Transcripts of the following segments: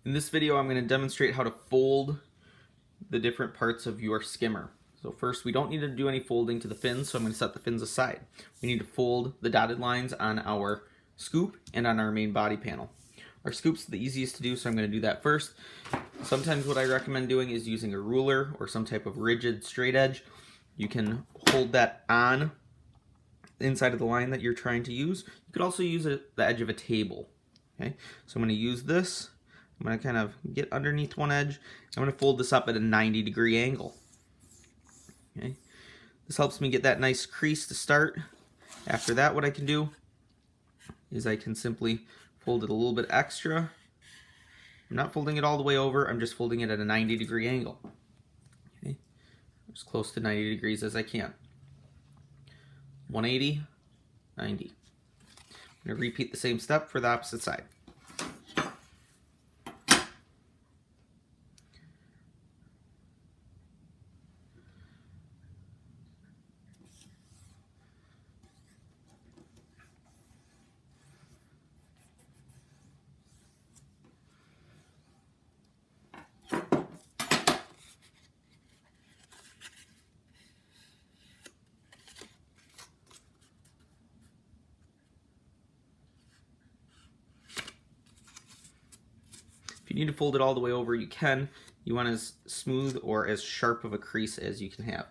In this video, I'm going to demonstrate how to fold the different parts of your skimmer. So first, we don't need to do any folding to the fins, so I'm going to set the fins aside. We need to fold the dotted lines on our scoop and on our main body panel. Our scoop's the easiest to do, so I'm going to do that first. Sometimes what I recommend doing is using a ruler or some type of rigid straight edge. You can hold that on the inside of the line that you're trying to use. You could also use the edge of a table. Okay, so I'm going to use this. I'm going to kind of get underneath one edge. I'm going to fold this up at a 90-degree angle. Okay, this helps me get that nice crease to start. After that, what I can do is I can simply fold it a little bit extra. I'm not folding it all the way over, I'm just folding it at a 90-degree angle. Okay, as close to 90 degrees as I can. 180, 90. I'm going to repeat the same step for the opposite side. If you need to fold it all the way over, you can. You want as smooth or as sharp of a crease as you can have.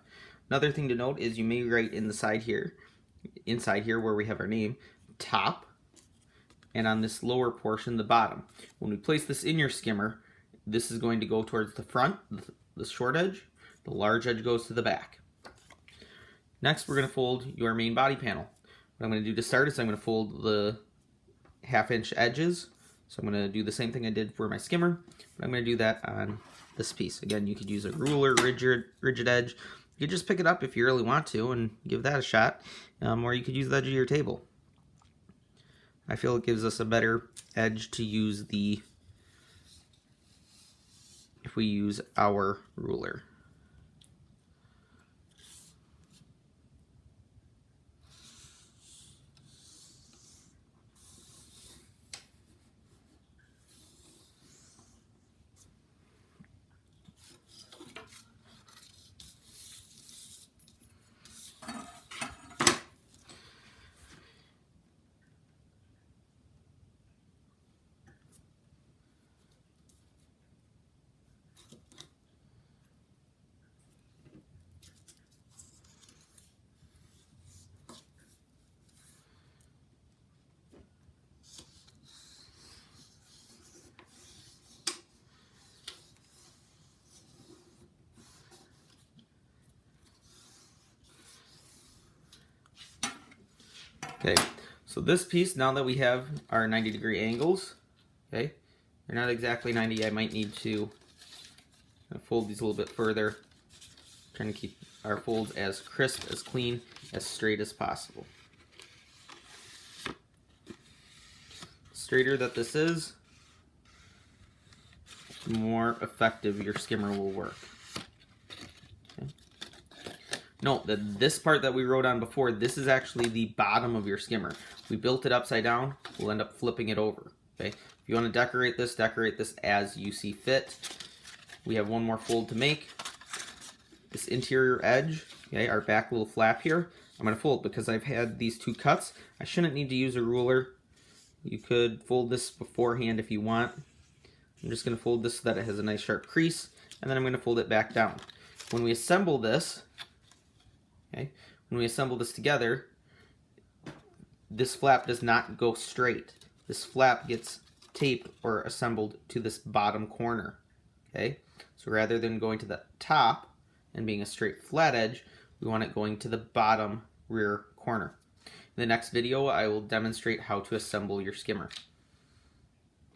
Another thing to note is you may write in the side here, inside here where we have our name, top, and on this lower portion, the bottom. When we place this in your skimmer, this is going to go towards the front, the short edge. The large edge goes to the back. Next, we're going to fold your main body panel. What I'm going to do to start is I'm going to fold the half-inch edges. So I'm going to do the same thing I did for my skimmer, but I'm going to do that on this piece. Again, you could use a ruler, rigid edge. You could just pick it up if you really want to and give that a shot, or you could use the edge of your table. I feel it gives us a better edge to use if we use our ruler. Okay, so this piece, now that we have our 90-degree angles, okay, they're not exactly 90. I might need to fold these a little bit further, trying to keep our folds as crisp, as clean, as straight as possible. The straighter that this is, the more effective your skimmer will work. Note that this part that we wrote on before, this is actually the bottom of your skimmer. We built it upside down, we'll end up flipping it over. Okay? If you want to decorate this as you see fit. We have one more fold to make. This interior edge, okay, our back little flap here, I'm going to fold because I've had these two cuts. I shouldn't need to use a ruler. You could fold this beforehand if you want. I'm just going to fold this so that it has a nice sharp crease, and then I'm going to fold it back down. When we assemble this, okay, when we assemble this together, this flap does not go straight. This flap gets taped or assembled to this bottom corner. Okay, so rather than going to the top and being a straight flat edge, we want it going to the bottom rear corner. In the next video, I will demonstrate how to assemble your skimmer.